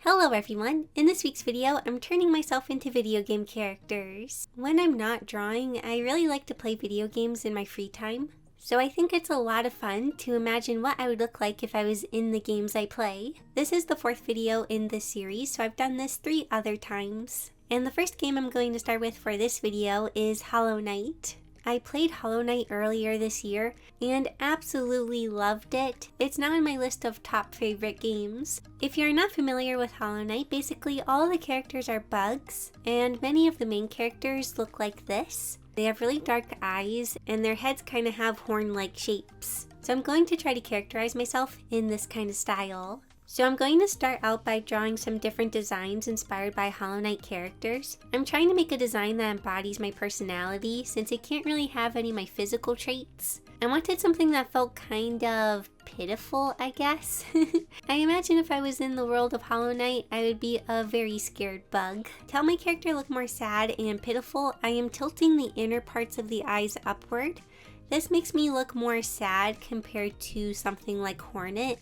Hello everyone! In this week's video, I'm turning myself into video game characters. When I'm not drawing, I really like to play video games in my free time. So I think it's a lot of fun to imagine what I would look like if I was in the games I play. This is the fourth video in this series, so I've done this 3 other times. And the first game I'm going to start with for this video is Hollow Knight. I played Hollow Knight earlier this year and absolutely loved it. It's now on my list of top favorite games. If you're not familiar with Hollow Knight, basically all of the characters are bugs, and many of the main characters look like this. They have really dark eyes and their heads kind of have horn-like shapes. So I'm going to try to characterize myself in this kind of style. So I'm going to start out by drawing some different designs inspired by Hollow Knight characters. I'm trying to make a design that embodies my personality since it can't really have any of my physical traits. I wanted something that felt kind of pitiful, I guess. I imagine if I was in the world of Hollow Knight, I would be a very scared bug. To help my character look more sad and pitiful, I am tilting the inner parts of the eyes upward. This makes me look more sad compared to something like Hornet,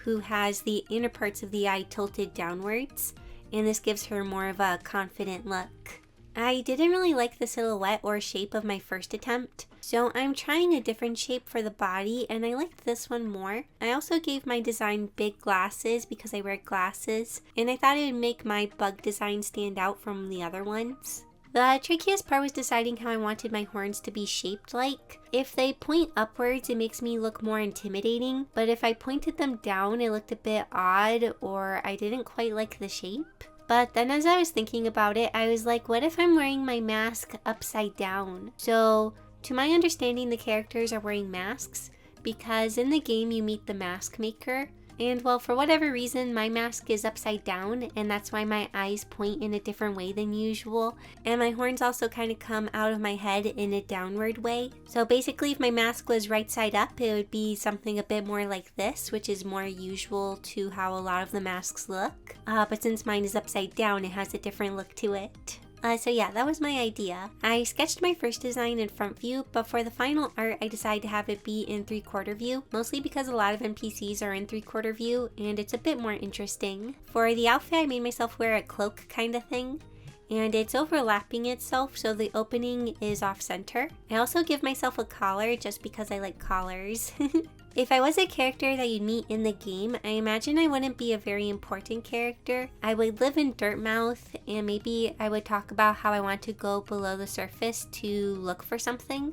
who has the inner parts of the eye tilted downwards, and this gives her more of a confident look. I didn't really like the silhouette or shape of my first attempt, so I'm trying a different shape for the body, and I liked this one more. I also gave my design big glasses because I wear glasses, and I thought it would make my bug design stand out from the other ones. The trickiest part was deciding how I wanted my horns to be shaped like. If they point upwards, it makes me look more intimidating, but if I pointed them down, it looked a bit odd, or I didn't quite like the shape. But then as I was thinking about it, I was like, what if I'm wearing my mask upside down? So, to my understanding, the characters are wearing masks, because in the game you meet the mask maker. And well, for whatever reason, my mask is upside down, and that's why my eyes point in a different way than usual. And my horns also kind of come out of my head in a downward way. So basically, if my mask was right side up, it would be something a bit more like this, which is more usual to how a lot of the masks look. But since mine is upside down, it has a different look to it. So yeah, that was my idea. I sketched my first design in front view, but for the final art, I decided to have it be in 3/4 view, mostly because a lot of NPCs are in 3/4 view, and it's a bit more interesting. For the outfit, I made myself wear a cloak kind of thing, and it's overlapping itself, so the opening is off center. I also give myself a collar just because I like collars. If I was a character that you'd meet in the game, I imagine I wouldn't be a very important character. I would live in Dirtmouth, and maybe I would talk about how I want to go below the surface to look for something.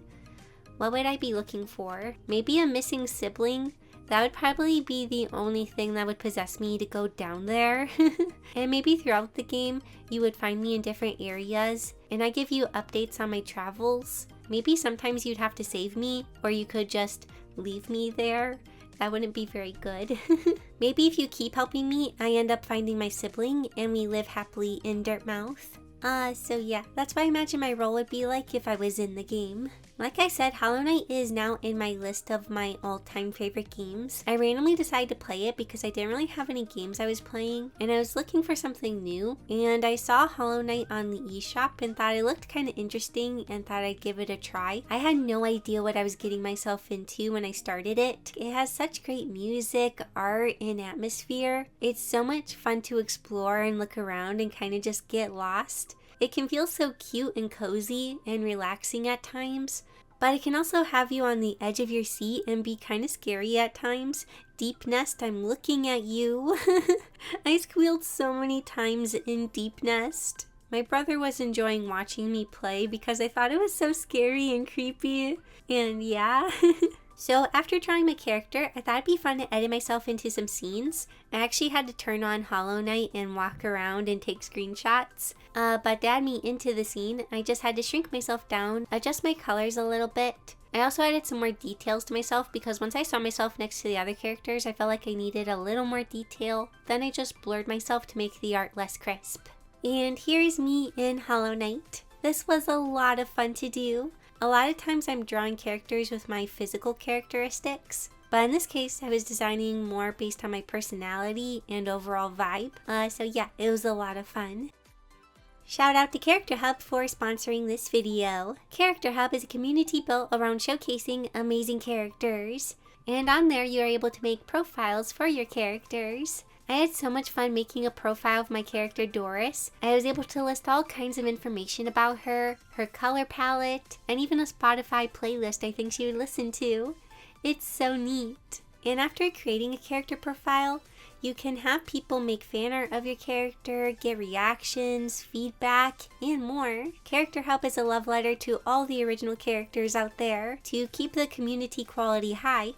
What would I be looking for? Maybe a missing sibling? That would probably be the only thing that would possess me to go down there. And maybe throughout the game, you would find me in different areas, and I give you updates on my travels. Maybe sometimes you'd have to save me, or you could just leave me there. That wouldn't be very good. Maybe if you keep helping me, I end up finding my sibling, and we live happily in Dirtmouth. So yeah, that's what I imagine my role would be like if I was in the game. Like I said, Hollow Knight is now in my list of my all-time favorite games. I randomly decided to play it because I didn't really have any games I was playing, and I was looking for something new, and I saw Hollow Knight on the eShop and thought it looked kind of interesting and thought I'd give it a try. I had no idea what I was getting myself into when I started it. It has such great music, art, and atmosphere. It's so much fun to explore and look around and kind of just get lost. It can feel so cute and cozy and relaxing at times, but it can also have you on the edge of your seat and be kind of scary at times. Deep Nest, I'm looking at you. I squealed so many times in Deep Nest. My brother was enjoying watching me play because I thought it was so scary and creepy, and yeah. So after drawing my character, I thought it'd be fun to edit myself into some scenes. I actually had to turn on Hollow Knight and walk around and take screenshots. But to add me into the scene, I just had to shrink myself down, adjust my colors a little bit. I also added some more details to myself because once I saw myself next to the other characters, I felt like I needed a little more detail. Then I just blurred myself to make the art less crisp. And here's me in Hollow Knight. This was a lot of fun to do. A lot of times I'm drawing characters with my physical characteristics, but in this case I was designing more based on my personality and overall vibe. So yeah, it was a lot of fun. Shout out to CharacterHub for sponsoring this video. CharacterHub is a community built around showcasing amazing characters. And on there you are able to make profiles for your characters. I had so much fun making a profile of my character Doris. I was able to list all kinds of information about her, her color palette, and even a Spotify playlist I think she would listen to. It's so neat. And after creating a character profile, you can have people make fan art of your character, get reactions, feedback, and more. CharacterHub is a love letter to all the original characters out there. To keep the community quality high,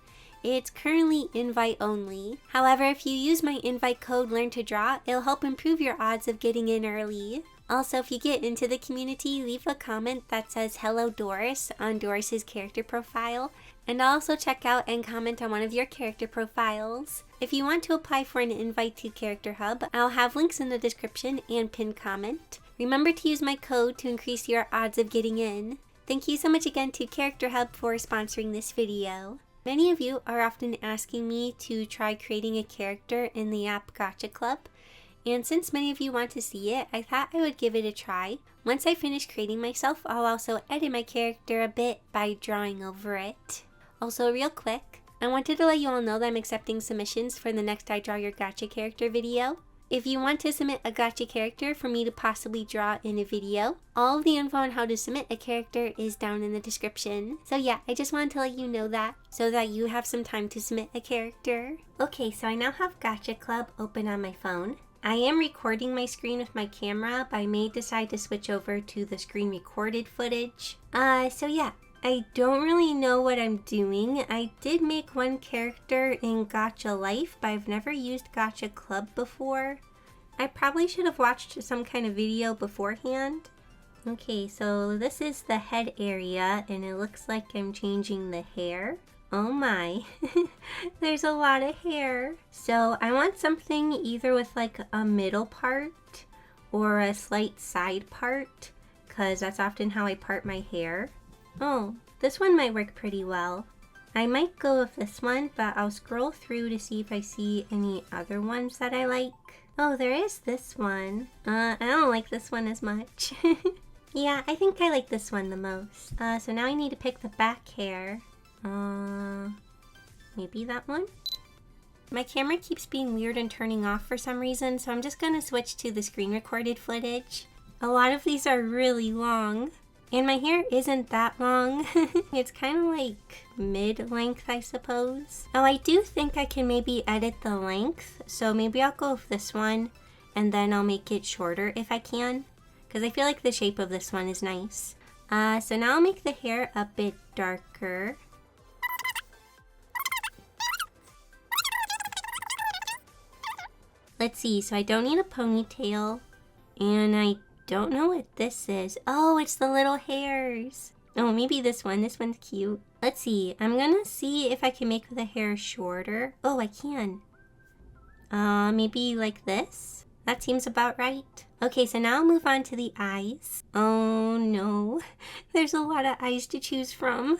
it's currently invite only. However, if you use my invite code LearnToDraw, it'll help improve your odds of getting in early. Also, if you get into the community, leave a comment that says "Hello Doris" on Doris's character profile, and I'll also check out and comment on one of your character profiles. If you want to apply for an invite to CharacterHub, I'll have links in the description and pinned comment. Remember to use my code to increase your odds of getting in. Thank you so much again to CharacterHub for sponsoring this video. Many of you are often asking me to try creating a character in the app Gacha Club, and since many of you want to see it, I thought I would give it a try. Once I finish creating myself, I'll also edit my character a bit by drawing over it. Also, real quick, I wanted to let you all know that I'm accepting submissions for the next I Draw Your Gacha Character video. If you want to submit a gacha character for me to possibly draw in a video, all of the info on how to submit a character is down in the description. So yeah, I just wanted to let you know that, so that you have some time to submit a character. Okay, so I now have Gacha Club open on my phone. I am recording my screen with my camera, but I may decide to switch over to the screen recorded footage. So yeah. I don't really know what I'm doing. I did make one character in Gacha Life, but I've never used Gacha Club before. I probably should have watched some kind of video beforehand. Okay, so this is the head area, and it looks like I'm changing the hair. Oh my, there's a lot of hair. So I want something either with like a middle part or a slight side part, because that's often how I part my hair. Oh, this one might work pretty well. I might go with this one, but I'll scroll through to see if I see any other ones that I like. Oh, there is this one. I don't like this one as much. Yeah, I think I like this one the most. So now I need to pick the back hair. Maybe that one? My camera keeps being weird and turning off for some reason, so I'm just gonna switch to the screen recorded footage. A lot of these are really long. And my hair isn't that long. It's kind of like mid-length, I suppose. Oh, I do think I can maybe edit the length. So maybe I'll go with this one and then I'll make it shorter if I can, because I feel like the shape of this one is nice. So now I'll make the hair a bit darker. Let's see, so I don't need a ponytail, and I don't know what this is. Oh, it's the little hairs. Oh, maybe this one. This one's cute. Let's see. I'm gonna see if I can make the hair shorter. Oh, I can. Maybe like this? That seems about right. Okay, so now I'll move on to the eyes. Oh no, there's a lot of eyes to choose from.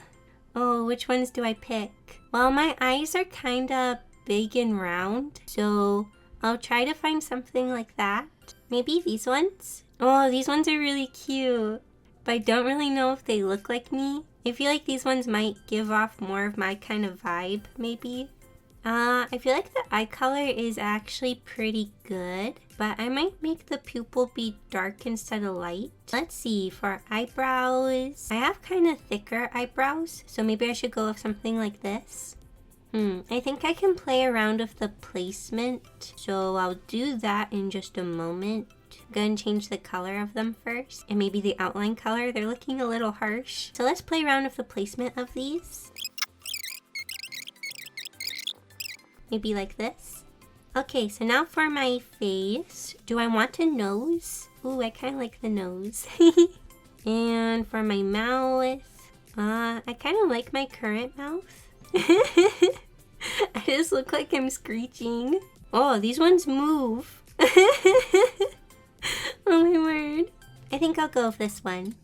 Oh, which ones do I pick? Well, my eyes are kind of big and round, so I'll try to find something like that. Maybe these ones? Oh, these ones are really cute, but I don't really know if they look like me. I feel like these ones might give off more of my kind of vibe, maybe. I feel like the eye color is actually pretty good, but I might make the pupil be dark instead of light. Let's see, for eyebrows, I have kind of thicker eyebrows, so maybe I should go with something like this. I think I can play around with the placement, so I'll do that in just a moment. I'm gonna change the color of them first, and maybe the outline color. They're looking a little harsh. So let's play around with the placement of these. Maybe like this. Okay, so now for my face. Do I want a nose? Ooh, I kind of like the nose. And for my mouth, I kind of like my current mouth. I just look like I'm screeching. Oh, these ones move. Oh my word. I think I'll go with this one.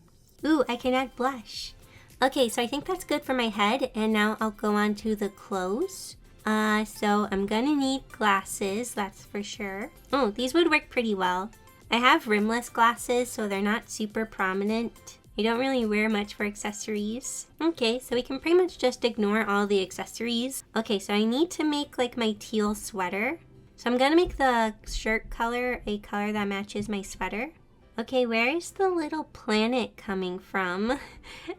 Ooh, I can add blush. Okay, so I think that's good for my head, and now I'll go on to the clothes. So I'm gonna need glasses, that's for sure. Oh, these would work pretty well. I have rimless glasses, so they're not super prominent. I don't really wear much for accessories. Okay, so we can pretty much just ignore all the accessories. Okay, so I need to make like my teal sweater. So I'm gonna make the shirt color a color that matches my sweater. Okay, where is the little planet coming from?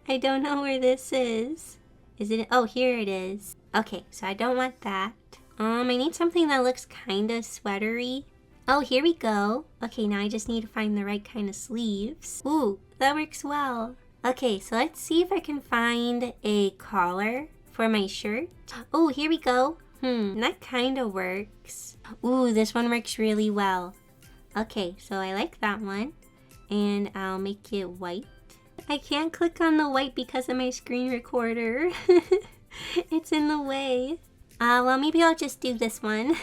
I don't know where this is. Is it? Oh, here it is. Okay, so I don't want that. I need something that looks kind of sweatery. Oh, here we go. Okay, now I just need to find the right kind of sleeves. Ooh, that works well. Okay, so let's see if I can find a collar for my shirt. Oh, here we go. That kind of works. Ooh, this one works really well. Okay, so I like that one. And I'll make it white. I can't click on the white because of my screen recorder. It's in the way. Well, maybe I'll just do this one.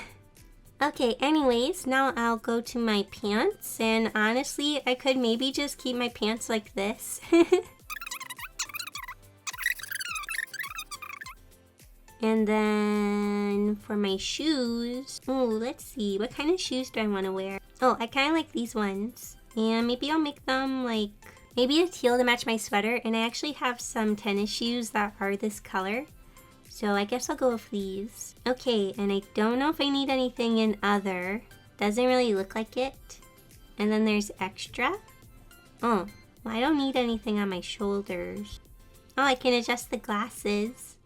Okay, anyways, now I'll go to my pants. And honestly, I could maybe just keep my pants like this. And then for my shoes, oh, let's see, what kind of shoes do I want to wear? Oh, I kind of like these ones. And maybe I'll make them like, maybe a teal to match my sweater. And I actually have some tennis shoes that are this color. So I guess I'll go with these. Okay, and I don't know if I need anything in other. Doesn't really look like it. And then there's extra. Oh, well, I don't need anything on my shoulders. Oh, I can adjust the glasses.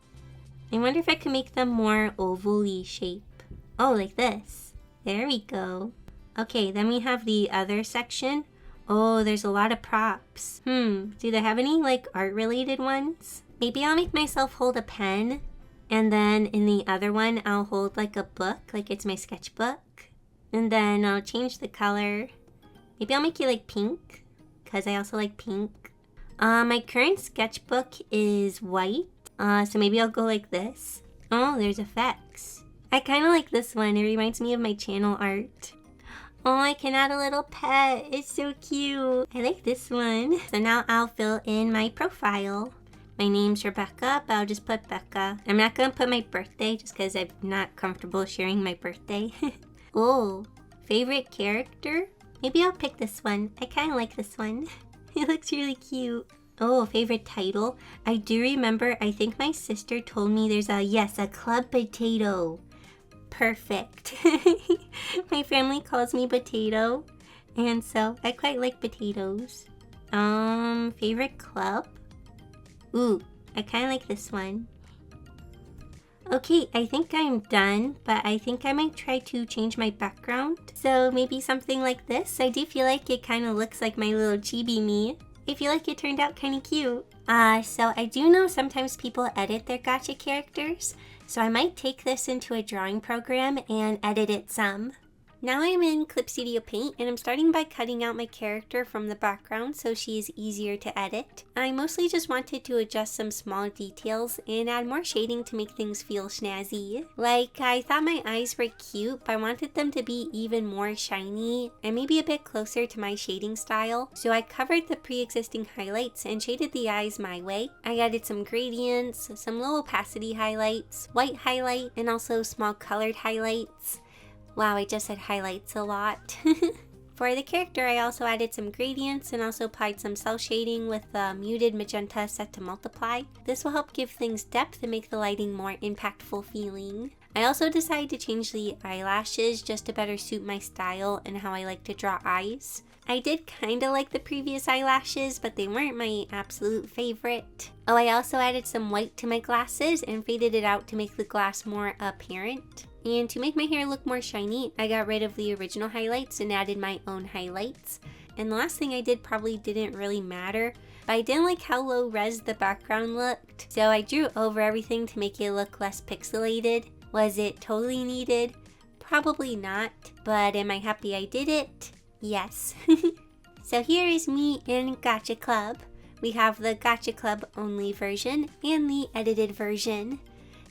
I wonder if I can make them more oval-y shape. Oh, like this. There we go. Okay, then we have the other section. Oh, there's a lot of props. Do they have any like art-related ones? Maybe I'll make myself hold a pen. And then in the other one, I'll hold like a book, like it's my sketchbook. And then I'll change the color. Maybe I'll make it like pink, because I also like pink. My current sketchbook is white. So maybe I'll go like this. Oh, there's effects. I kind of like this one. It reminds me of my channel art. Oh, I can add a little pet. It's so cute. I like this one. So now I'll fill in my profile. My name's Rebecca, but I'll just put Becca. I'm not going to put my birthday just because I'm not comfortable sharing my birthday. Oh, favorite character? Maybe I'll pick this one. I kind of like this one. It looks really cute. Oh, favorite title? I do remember, I think my sister told me there's a club potato. Perfect. My family calls me Potato, and so I quite like potatoes. Favorite club? Ooh, I kind of like this one. Okay, I think I'm done, but I think I might try to change my background. So maybe something like this. I do feel like it kind of looks like my little chibi me. I feel like it turned out kind of cute. So I do know sometimes people edit their gacha characters, so I might take this into a drawing program and edit it some. Now I'm in Clip Studio Paint, and I'm starting by cutting out my character from the background so she is easier to edit. I mostly just wanted to adjust some small details and add more shading to make things feel snazzy. Like, I thought my eyes were cute, but I wanted them to be even more shiny and maybe a bit closer to my shading style. So I covered the pre-existing highlights and shaded the eyes my way. I added some gradients, some low opacity highlights, white highlight, and also small colored highlights. Wow, I just said highlights a lot. For the character, I also added some gradients and also applied some cell shading with the muted magenta set to multiply. This will help give things depth and make the lighting more impactful feeling. I also decided to change the eyelashes just to better suit my style and how I like to draw eyes. I did kinda like the previous eyelashes, but they weren't my absolute favorite. Oh, I also added some white to my glasses and faded it out to make the glass more apparent. And to make my hair look more shiny, I got rid of the original highlights and added my own highlights. And the last thing I did probably didn't really matter, but I didn't like how low res the background looked, so I drew over everything to make it look less pixelated. Was it totally needed? Probably not, but am I happy I did it? Yes. So here is me in Gacha Club. We have the Gacha Club only version and the edited version.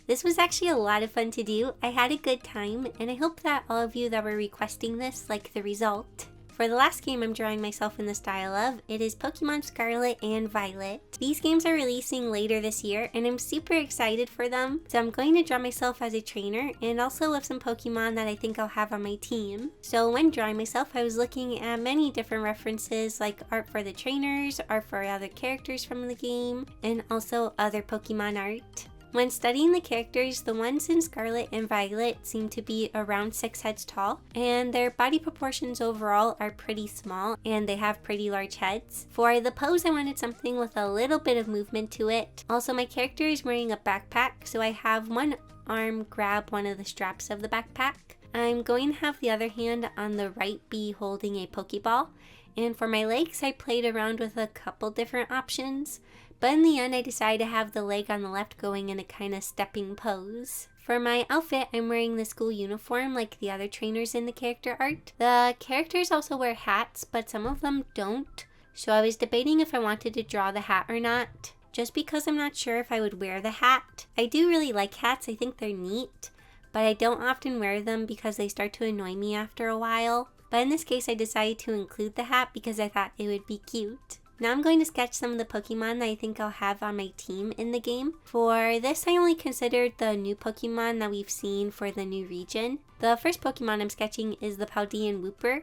This was actually a lot of fun to do. I had a good time, and I hope that all of you that were requesting this like the result. For the last game I'm drawing myself in the style of, it is Pokémon Scarlet and Violet. These games are releasing later this year, and I'm super excited for them. So I'm going to draw myself as a trainer, and also with some Pokemon that I think I'll have on my team. So when drawing myself, I was looking at many different references, like art for the trainers, art for other characters from the game, and also other Pokemon art. When studying the characters, the ones in Scarlet and Violet seem to be around 6 heads tall, and their body proportions overall are pretty small, and they have pretty large heads. For the pose, I wanted something with a little bit of movement to it. Also, my character is wearing a backpack, so I have one arm grab one of the straps of the backpack. I'm going to have the other hand on the right be holding a Pokeball, and for my legs I played around with a couple different options, but in the end I decided to have the leg on the left going in a kind of stepping pose. For my outfit, I'm wearing the school uniform like the other trainers in the character art. The characters also wear hats, but some of them don't, so I was debating if I wanted to draw the hat or not, just because I'm not sure if I would wear the hat. I do really like hats, I think they're neat, but I don't often wear them because they start to annoy me after a while. But in this case, I decided to include the hat because I thought it would be cute. Now I'm going to sketch some of the Pokemon that I think I'll have on my team in the game. For this, I only considered the new Pokemon that we've seen for the new region. The first Pokemon I'm sketching is the Paldean Wooper.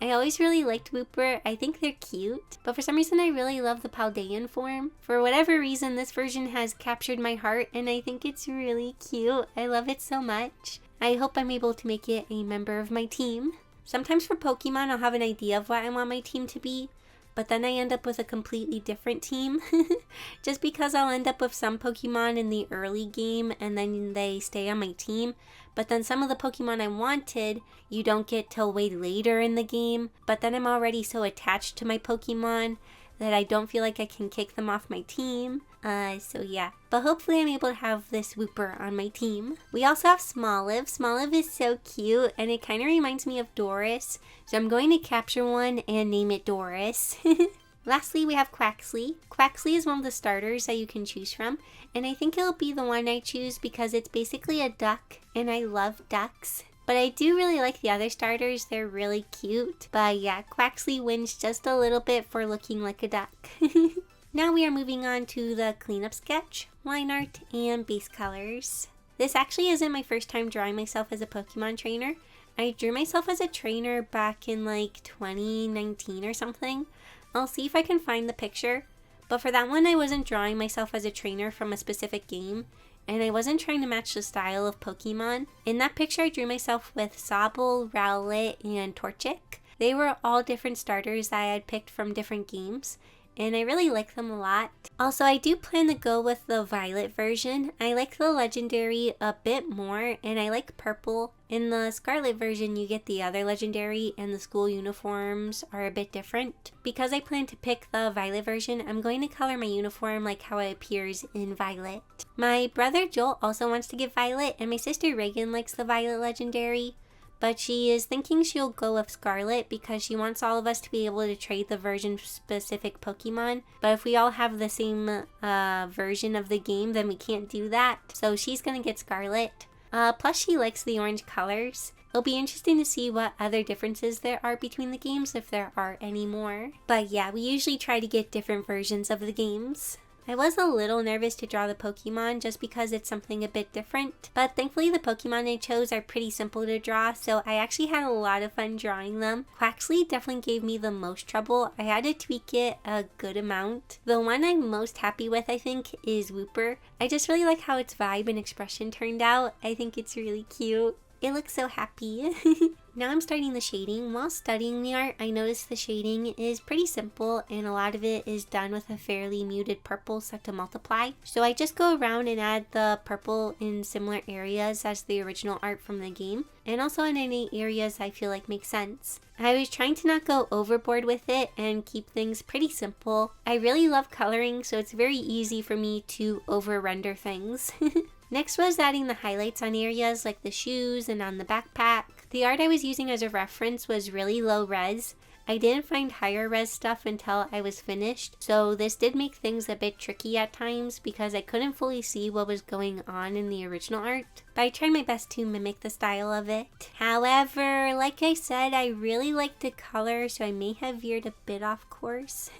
I always really liked Wooper, I think they're cute, but for some reason I really love the Paldean form. For whatever reason, this version has captured my heart and I think it's really cute. I love it so much. I hope I'm able to make it a member of my team. Sometimes for Pokemon, I'll have an idea of what I want my team to be, but then I end up with a completely different team. Just because I'll end up with some Pokemon in the early game and then they stay on my team, but then some of the Pokemon I wanted, you don't get till way later in the game, but then I'm already so attached to my Pokemon that I don't feel like I can kick them off my team. So yeah, but hopefully I'm able to have this Wooper on my team. We also have Smoliv. Smoliv is so cute and it kind of reminds me of Doris, so I'm going to capture one and name it Doris. Lastly, we have Quaxly. Quaxly is one of the starters that you can choose from, and I think it'll be the one I choose because it's basically a duck and I love ducks. But I do really like the other starters, they're really cute. But yeah, Quaxly wins just a little bit for looking like a duck. Now we are moving on to the cleanup sketch, line art, and base colors. This actually isn't my first time drawing myself as a Pokemon trainer. I drew myself as a trainer back in like 2019 or something. I'll see if I can find the picture. But for that one, I wasn't drawing myself as a trainer from a specific game, and I wasn't trying to match the style of Pokemon. In that picture, I drew myself with Sobble, Rowlet, and Torchic. They were all different starters that I had picked from different games, and I really like them a lot. Also, I do plan to go with the Violet version. I like the Legendary a bit more, and I like purple. In the Scarlet version, you get the other Legendary, and the school uniforms are a bit different. Because I plan to pick the Violet version, I'm going to color my uniform like how it appears in Violet. My brother Joel also wants to get Violet, and my sister Reagan likes the Violet Legendary. But she is thinking she'll go with Scarlet because she wants all of us to be able to trade the version-specific Pokemon. But if we all have the same version of the game, then we can't do that. So she's gonna get Scarlet. Plus she likes the orange colors. It'll be interesting to see what other differences there are between the games, if there are any more. But yeah, we usually try to get different versions of the games. I was a little nervous to draw the Pokemon just because it's something a bit different, but thankfully the Pokemon I chose are pretty simple to draw, so I actually had a lot of fun drawing them. Quaxly definitely gave me the most trouble. I had to tweak it a good amount. The one I'm most happy with, I think, is Wooper. I just really like how its vibe and expression turned out. I think it's really cute. It looks so happy. Now I'm starting the shading. While studying the art, I noticed the shading is pretty simple and a lot of it is done with a fairly muted purple set to multiply. So I just go around and add the purple in similar areas as the original art from the game, and also in any areas I feel like make sense. I was trying to not go overboard with it and keep things pretty simple. I really love coloring, so it's very easy for me to over-render things. Next was adding the highlights on areas like the shoes and on the backpack. The art I was using as a reference was really low res. I didn't find higher res stuff until I was finished, so this did make things a bit tricky at times because I couldn't fully see what was going on in the original art, but I tried my best to mimic the style of it. However, like I said, I really like to color, so I may have veered a bit off course.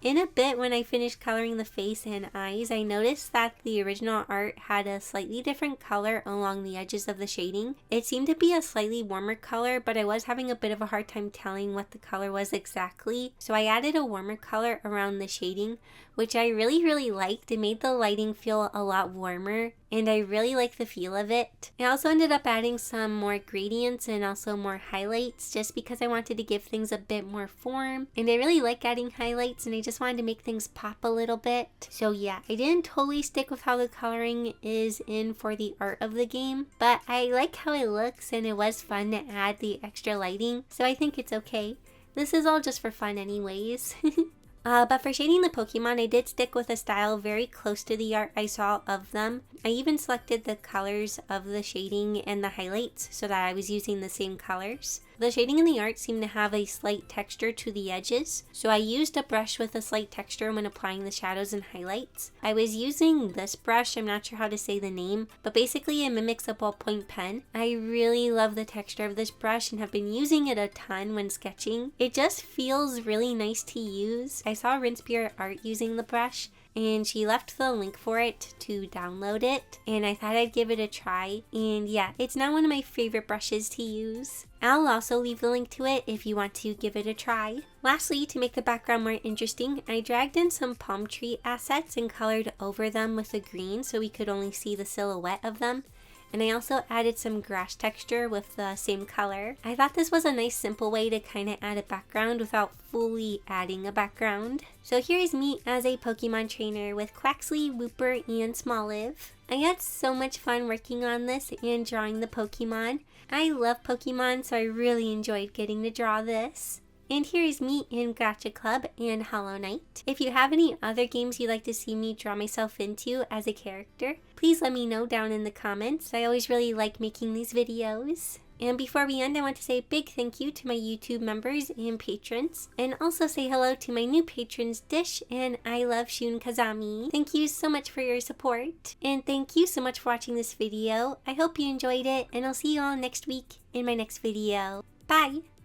In a bit, when I finished coloring the face and eyes, I noticed that the original art had a slightly different color along the edges of the shading. It seemed to be a slightly warmer color, but I was having a bit of a hard time telling what the color was exactly. So I added a warmer color around the shading, which I really liked. It made the lighting feel a lot warmer. and I really like the feel of it. I also ended up adding some more gradients and also more highlights just because I wanted to give things a bit more form, and I really like adding highlights and I just wanted to make things pop a little bit. So yeah, I didn't totally stick with how the coloring is in for the art of the game, but I like how it looks and it was fun to add the extra lighting, so I think it's okay. This is all just for fun anyways. But for shading the Pokemon, I did stick with a style very close to the art I saw of them. I even selected the colors of the shading and the highlights so that I was using the same colors. The shading in the art seemed to have a slight texture to the edges, so I used a brush with a slight texture when applying the shadows and highlights. I was using this brush, I'm not sure how to say the name, but basically it mimics a ballpoint pen. I really love the texture of this brush and have been using it a ton when sketching. It just feels really nice to use. I saw Rinspirit art using the brush, and she left the link for it to download it, and I thought I'd give it a try, and yeah, it's now one of my favorite brushes to use. I'll also leave the link to it if you want to give it a try. Lastly, to make the background more interesting, I dragged in some palm tree assets and colored over them with a green so we could only see the silhouette of them. And I also added some grass texture with the same color. I thought this was a nice simple way to kind of add a background without fully adding a background. So here's me as a Pokemon trainer with Quaxly, Wooper, and Smoliv. I had so much fun working on this and drawing the Pokemon. I love Pokemon, so I really enjoyed getting to draw this. And here is me in Gacha Club and Hollow Knight. If you have any other games you'd like to see me draw myself into as a character, please let me know down in the comments. I always really like making these videos. And before we end, I want to say a big thank you to my YouTube members and patrons, and also say hello to my new patrons Dish and I Love Shun Kazami. Thank you so much for your support, and thank you so much for watching this video. I hope you enjoyed it, and I'll see you all next week in my next video. Bye!